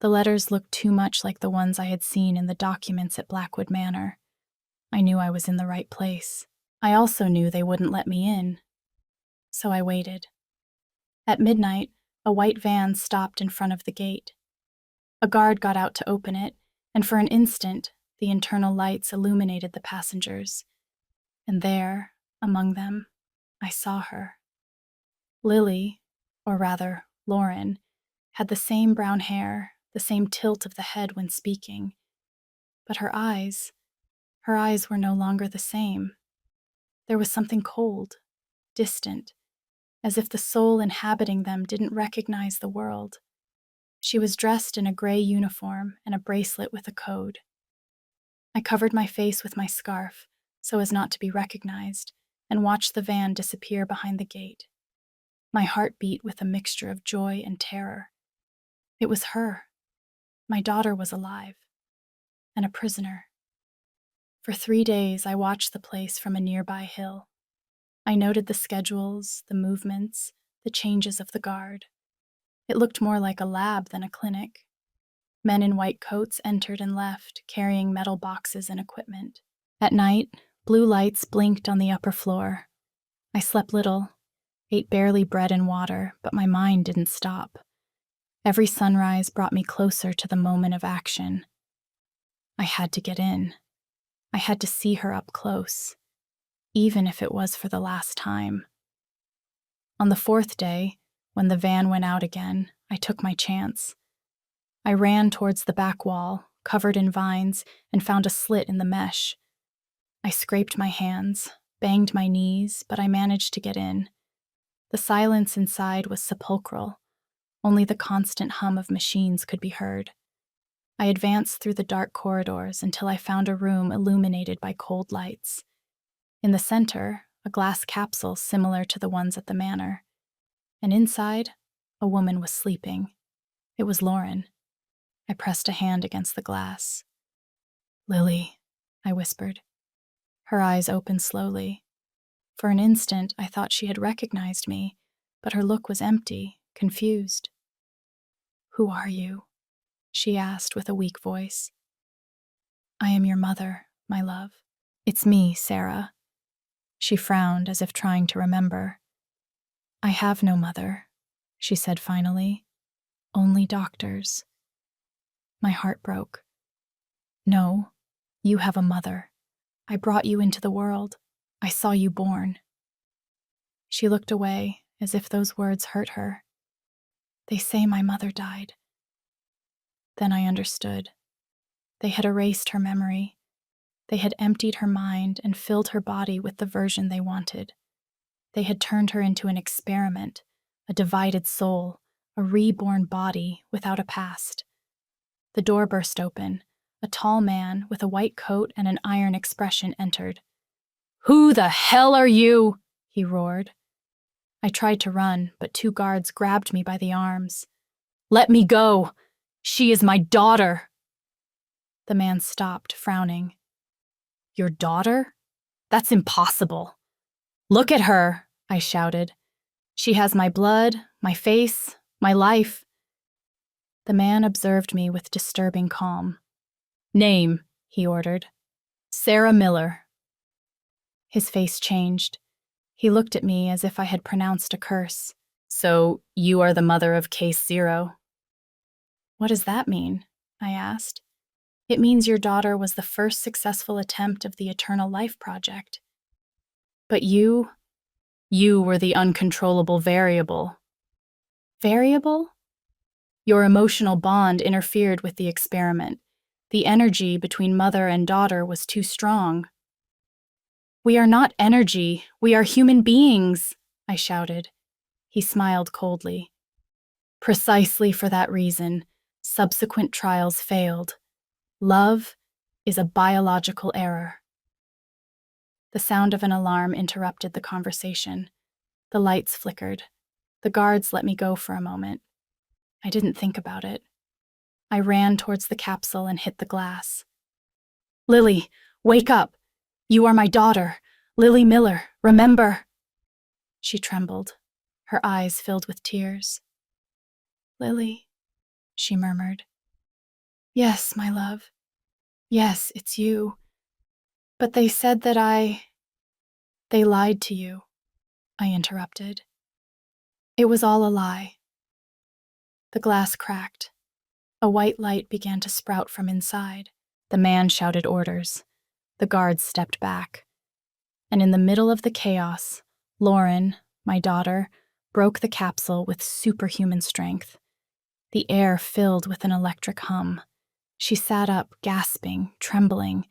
The letters looked too much like the ones I had seen in the documents at Blackwood Manor. I knew I was in the right place. I also knew they wouldn't let me in. so I waited. At midnight, a white van stopped in front of the gate. A guard got out to open it, and for an instant, the internal lights illuminated the passengers. And there, among them, I saw her. Lily, or rather, Lauren, had the same brown hair, the same tilt of the head when speaking. But her eyes were no longer the same. There was something cold, distant, as if the soul inhabiting them didn't recognize the world. She was dressed in a gray uniform and a bracelet with a code. I covered my face with my scarf so as not to be recognized and watched the van disappear behind the gate. My heart beat with a mixture of joy and terror. It was her. My daughter was alive and a prisoner. For 3 days, I watched the place from a nearby hill. I noted the schedules, the movements, the changes of the guard. It looked more like a lab than a clinic. Men in white coats entered and left, carrying metal boxes and equipment. At night, blue lights blinked on the upper floor. I slept little, ate barely bread and water, but my mind didn't stop. Every sunrise brought me closer to the moment of action. I had to get in. I had to see her up close, even if it was for the last time. On the 4th day, when the van went out again, I took my chance. I ran towards the back wall, covered in vines, and found a slit in the mesh. I scraped my hands, banged my knees, but I managed to get in. The silence inside was sepulchral. Only the constant hum of machines could be heard. I advanced through the dark corridors until I found a room illuminated by cold lights. In the center, a glass capsule similar to the ones at the manor. And inside, a woman was sleeping. It was Lauren. I pressed a hand against the glass. "Lily," I whispered. Her eyes opened slowly. For an instant, I thought she had recognized me, but her look was empty, confused. "Who are you?" she asked with a weak voice. "I am your mother, my love. It's me, Sarah." She frowned as if trying to remember. "I have no mother," she said finally. "Only doctors." My heart broke. "No, you have a mother. I brought you into the world. I saw you born." She looked away, as if those words hurt her. "They say my mother died." Then I understood. They had erased her memory. They had emptied her mind and filled her body with the version they wanted. They had turned her into an experiment, a divided soul, a reborn body without a past. The door burst open. A tall man with a white coat and an iron expression entered. "Who the hell are you?" he roared. I tried to run, but 2 guards grabbed me by the arms. "Let me go! She is my daughter!" The man stopped, frowning. "Your daughter? That's impossible." "Look at her," I shouted. "She has my blood, my face, my life." The man observed me with disturbing calm. "Name," he ordered. "Sarah Miller." His face changed. He looked at me as if I had pronounced a curse. "So, you are the mother of Case 0. "What does that mean?" I asked. "It means your daughter was the first successful attempt of the Eternal Life Project. But you were the uncontrollable variable." "Variable?" "Your emotional bond interfered with the experiment. The energy between mother and daughter was too strong." "We are not energy, we are human beings," I shouted. He smiled coldly. "Precisely for that reason, subsequent trials failed. Love is a biological error." The sound of an alarm interrupted the conversation. The lights flickered. The guards let me go for a moment. I didn't think about it. I ran towards the capsule and hit the glass. "Lily, wake up! You are my daughter, Lily Miller, remember?" She trembled. Her eyes filled with tears. "Lily," she murmured. "Yes, my love. Yes, it's you. But they said that they lied to you." I interrupted. It was all a lie. The glass cracked. A white light began to sprout from inside. The man shouted orders. The guards stepped back. And in the middle of the chaos, Lauren, my daughter, broke the capsule with superhuman strength. The air filled with an electric hum. She sat up, gasping, trembling.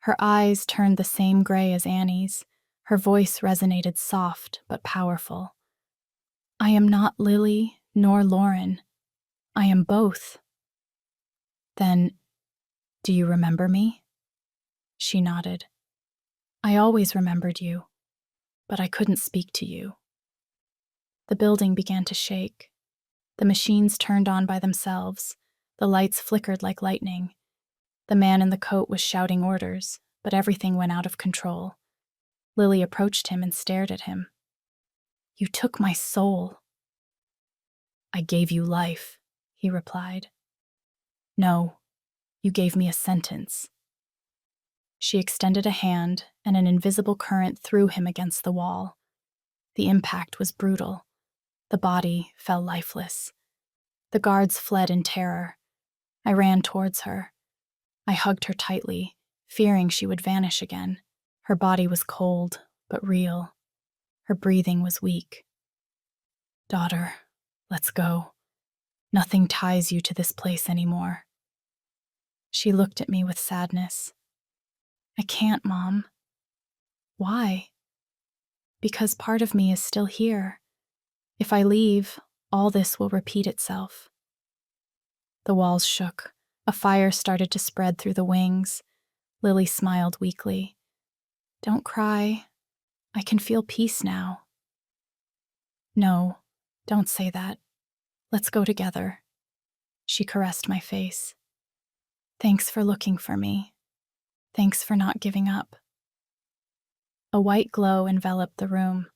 Her eyes turned the same gray as Annie's. Her voice resonated soft but powerful. I am not Lily nor Lauren. I am both. Then, do you remember me? She nodded. I always remembered you, but I couldn't speak to you. The building began to shake. The machines turned on by themselves. The lights flickered like lightning. The man in the coat was shouting orders, but everything went out of control. Lily approached him and stared at him. You took my soul. I gave you life, he replied. No, you gave me a sentence. She extended a hand, and an invisible current threw him against the wall. The impact was brutal. The body fell lifeless. The guards fled in terror. I ran towards her. I hugged her tightly, fearing she would vanish again. Her body was cold, but real. Her breathing was weak. Daughter, let's go. Nothing ties you to this place anymore. She looked at me with sadness. I can't, Mom. Why? Because part of me is still here. If I leave, all this will repeat itself. The walls shook. A fire started to spread through the wings. Lily smiled weakly. Don't cry. I can feel peace now. No, don't say that. Let's go together. She caressed my face. Thanks for looking for me. Thanks for not giving up. A white glow enveloped the room.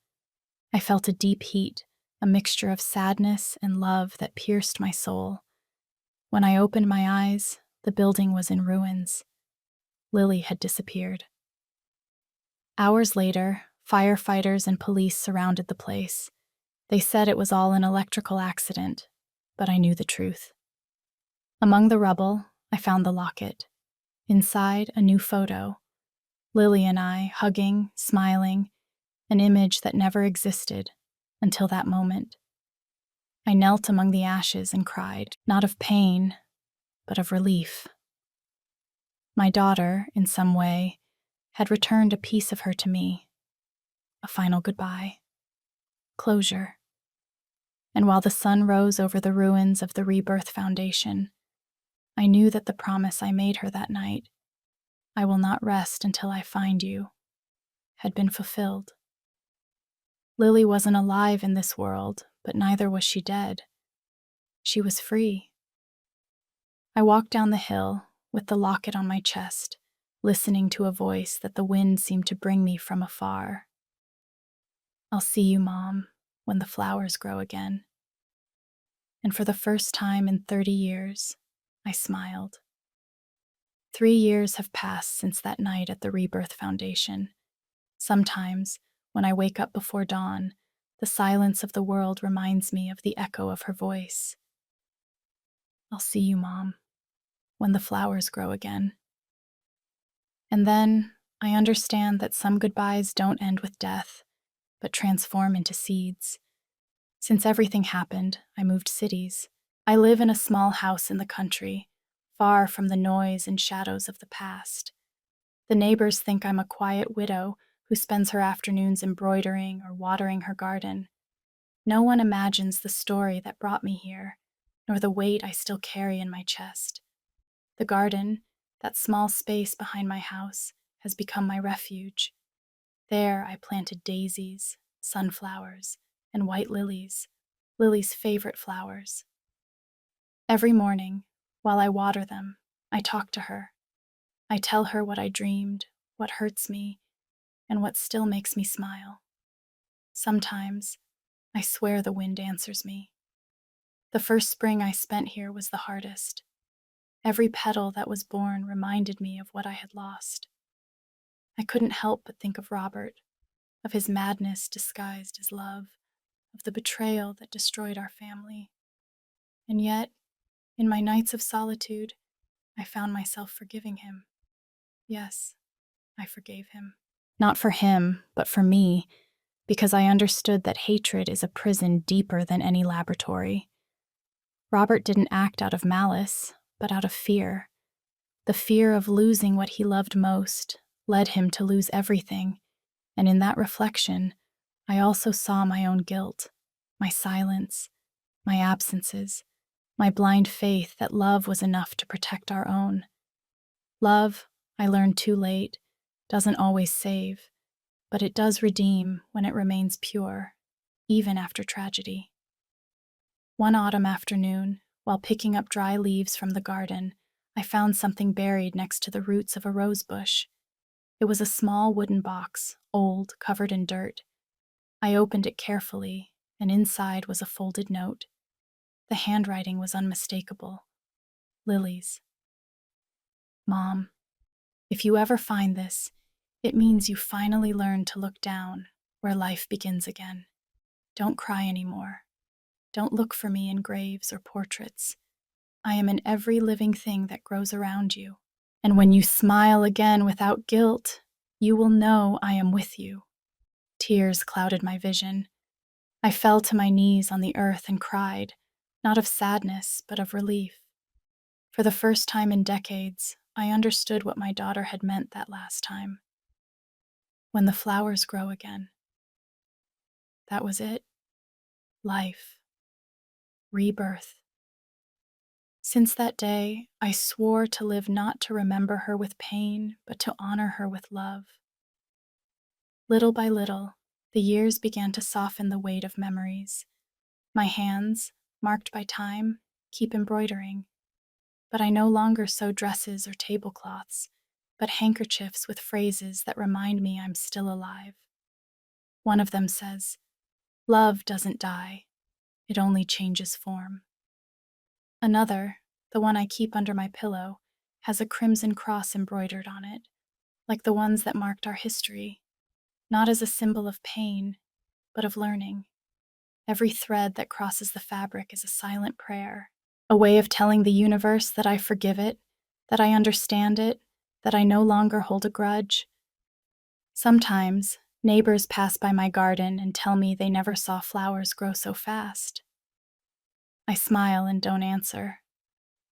I felt a deep heat, a mixture of sadness and love that pierced my soul. When I opened my eyes, the building was in ruins. Lily had disappeared. Hours later, firefighters and police surrounded the place. They said it was all an electrical accident, but I knew the truth. Among the rubble, I found the locket. Inside, a new photo. Lily and I, hugging, smiling, an image that never existed until that moment. I knelt among the ashes and cried, not of pain, but of relief. My daughter, in some way, had returned a piece of her to me. A final goodbye. Closure. And while the sun rose over the ruins of the Rebirth Foundation, I knew that the promise I made her that night, I will not rest until I find you, had been fulfilled. Lily wasn't alive in this world, but neither was she dead. She was free. I walked down the hill, with the locket on my chest, listening to a voice that the wind seemed to bring me from afar. I'll see you, Mom, when the flowers grow again. And for the first time in 30 years, I smiled. 3 years have passed since that night at the Rebirth Foundation. Sometimes, when I wake up before dawn, the silence of the world reminds me of the echo of her voice. I'll see you, Mom, when the flowers grow again. And then I understand that some goodbyes don't end with death, but transform into seeds. Since everything happened, I moved cities. I live in a small house in the country, far from the noise and shadows of the past. The neighbors think I'm a quiet widow who spends her afternoons embroidering or watering her garden. No one imagines the story that brought me here, nor the weight I still carry in my chest. The garden, that small space behind my house, has become my refuge. There I planted daisies, sunflowers, and white lilies, Lily's favorite flowers. Every morning, while I water them, I talk to her. I tell her what I dreamed, what hurts me, and what still makes me smile. Sometimes, I swear the wind answers me. The first spring I spent here was the hardest. Every petal that was born reminded me of what I had lost. I couldn't help but think of Robert, of his madness disguised as love, of the betrayal that destroyed our family. And yet, in my nights of solitude, I found myself forgiving him. Yes, I forgave him. Not for him, but for me, because I understood that hatred is a prison deeper than any laboratory. Robert didn't act out of malice, but out of fear. The fear of losing what he loved most led him to lose everything, and in that reflection, I also saw my own guilt, my silence, my absences, my blind faith that love was enough to protect our own. Love, I learned too late, doesn't always save, but it does redeem when it remains pure, even after tragedy. One autumn afternoon, while picking up dry leaves from the garden, I found something buried next to the roots of a rose bush. It was a small wooden box, old, covered in dirt. I opened it carefully, and inside was a folded note. The handwriting was unmistakable. Lily's. Mom, if you ever find this, it means you finally learned to look down where life begins again. Don't cry anymore. Don't look for me in graves or portraits. I am in every living thing that grows around you. And when you smile again without guilt, you will know I am with you. Tears clouded my vision. I fell to my knees on the earth and cried, not of sadness, but of relief. For the first time in decades, I understood what my daughter had meant that last time. When the flowers grow again. That was it. Life. Rebirth. Since that day, I swore to live not to remember her with pain, but to honor her with love. Little by little, the years began to soften the weight of memories. My hands, marked by time, keep embroidering, but I no longer sew dresses or tablecloths, but handkerchiefs with phrases that remind me I'm still alive. One of them says, "Love doesn't die, it only changes form." Another, the one I keep under my pillow, has a crimson cross embroidered on it, like the ones that marked our history, not as a symbol of pain, but of learning. Every thread that crosses the fabric is a silent prayer, a way of telling the universe that I forgive it, that I understand it, that I no longer hold a grudge. Sometimes, neighbors pass by my garden and tell me they never saw flowers grow so fast. I smile and don't answer.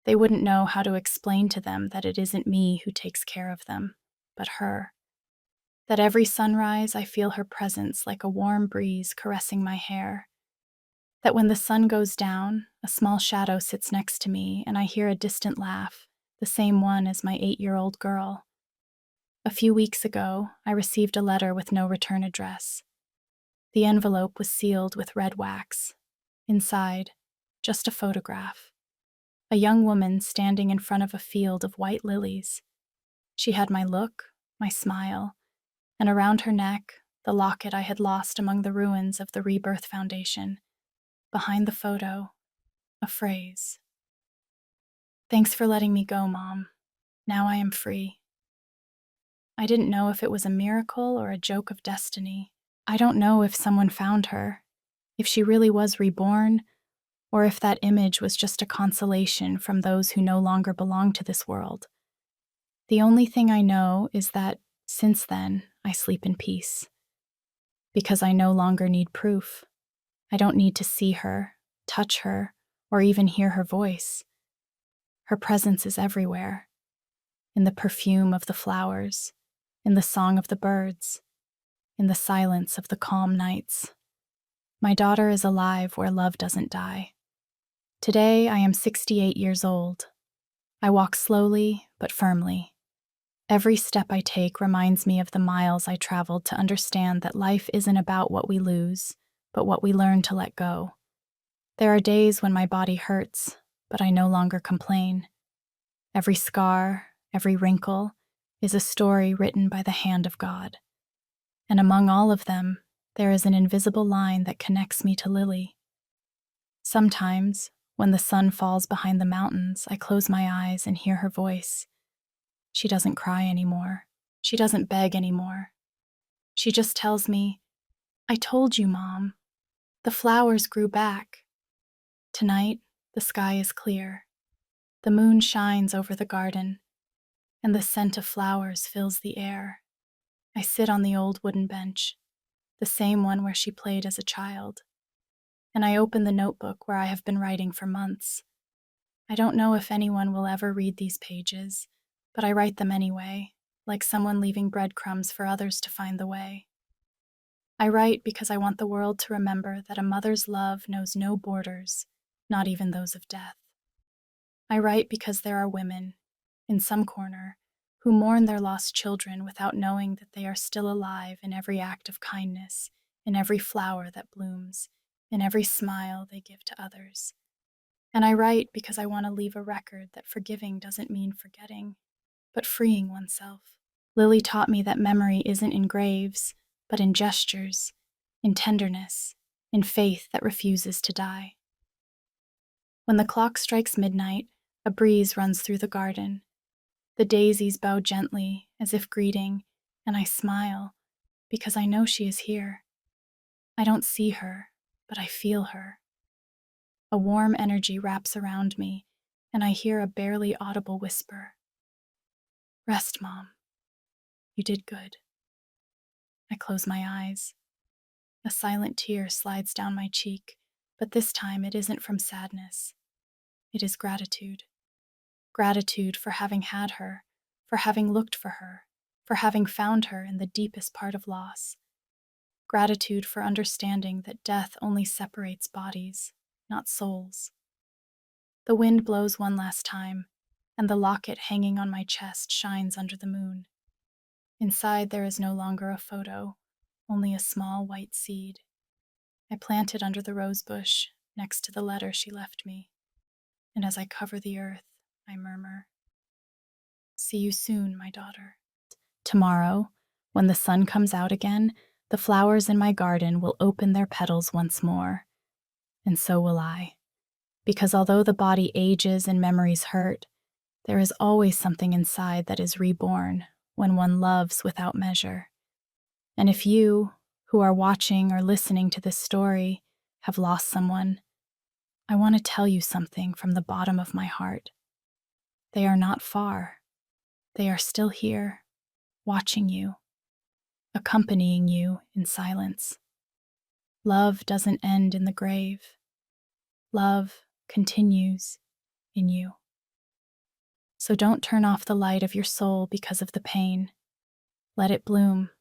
They wouldn't know how to explain to them that it isn't me who takes care of them, but her. That every sunrise I feel her presence like a warm breeze caressing my hair. That when the sun goes down, a small shadow sits next to me and I hear a distant laugh, the same one as my 8-year-old girl. A few weeks ago, I received a letter with no return address. The envelope was sealed with red wax. Inside, just a photograph. A young woman standing in front of a field of white lilies. She had my look, my smile, and around her neck, the locket I had lost among the ruins of the Rebirth Foundation. Behind the photo, a phrase. "Thanks for letting me go, Mom. Now I am free." I didn't know if it was a miracle or a joke of destiny. I don't know if someone found her, if she really was reborn, or if that image was just a consolation from those who no longer belong to this world. The only thing I know is that, since then, I sleep in peace. Because I no longer need proof. I don't need to see her, touch her, or even hear her voice. Her presence is everywhere. In the perfume of the flowers, in the song of the birds, in the silence of the calm nights. My daughter is alive where love doesn't die. Today, I am 68 years old. I walk slowly but firmly. Every step I take reminds me of the miles I traveled to understand that life isn't about what we lose, but what we learn to let go. There are days when my body hurts, but I no longer complain. Every scar, every wrinkle, is a story written by the hand of God. And among all of them, there is an invisible line that connects me to Lily. Sometimes, when the sun falls behind the mountains, I close my eyes and hear her voice. She doesn't cry anymore. She doesn't beg anymore. She just tells me, "I told you, Mom. The flowers grew back." Tonight, the sky is clear. The moon shines over the garden, and the scent of flowers fills the air. I sit on the old wooden bench, the same one where she played as a child, and I open the notebook where I have been writing for months. I don't know if anyone will ever read these pages, but I write them anyway, like someone leaving breadcrumbs for others to find the way. I write because I want the world to remember that a mother's love knows no borders, not even those of death. I write because there are women, in some corner, who mourn their lost children without knowing that they are still alive in every act of kindness, in every flower that blooms, in every smile they give to others. And I write because I want to leave a record that forgiving doesn't mean forgetting, but freeing oneself. Lily taught me that memory isn't in graves, but in gestures, in tenderness, in faith that refuses to die. When the clock strikes midnight, a breeze runs through the garden. The daisies bow gently, as if greeting, and I smile, because I know she is here. I don't see her, but I feel her. A warm energy wraps around me, and I hear a barely audible whisper. "Rest, Mom. You did good." I close my eyes. A silent tear slides down my cheek, but this time it isn't from sadness. It is gratitude. Gratitude for having had her, for having looked for her, for having found her in the deepest part of loss. Gratitude for understanding that death only separates bodies, not souls. The wind blows one last time, and the locket hanging on my chest shines under the moon. Inside there is no longer a photo, only a small white seed. I plant it under the rose bush, next to the letter she left me, and as I cover the earth, I murmur, "See you soon, my daughter." Tomorrow, when the sun comes out again, the flowers in my garden will open their petals once more. And so will I. Because although the body ages and memories hurt, there is always something inside that is reborn when one loves without measure. And if you, who are watching or listening to this story, have lost someone, I want to tell you something from the bottom of my heart. They are not far. They are still here, watching you, accompanying you in silence. Love doesn't end in the grave. Love continues in you. So don't turn off the light of your soul because of the pain. Let it bloom,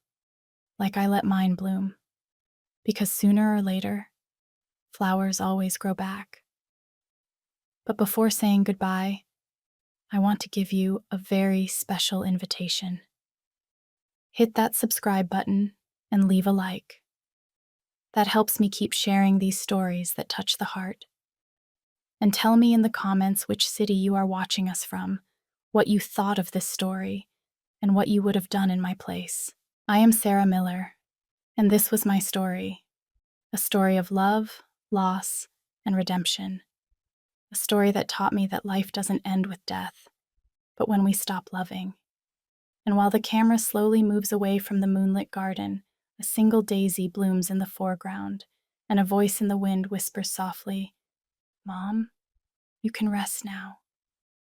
like I let mine bloom, because sooner or later, flowers always grow back. But before saying goodbye, I want to give you a very special invitation. Hit that subscribe button and leave a like. That helps me keep sharing these stories that touch the heart. And tell me in the comments which city you are watching us from, what you thought of this story, and what you would have done in my place. I am Sarah Miller, and this was my story. A story of love, loss, and redemption. A story that taught me that life doesn't end with death, but when we stop loving. And while the camera slowly moves away from the moonlit garden, a single daisy blooms in the foreground, and a voice in the wind whispers softly, "Mom, you can rest now.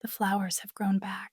The flowers have grown back."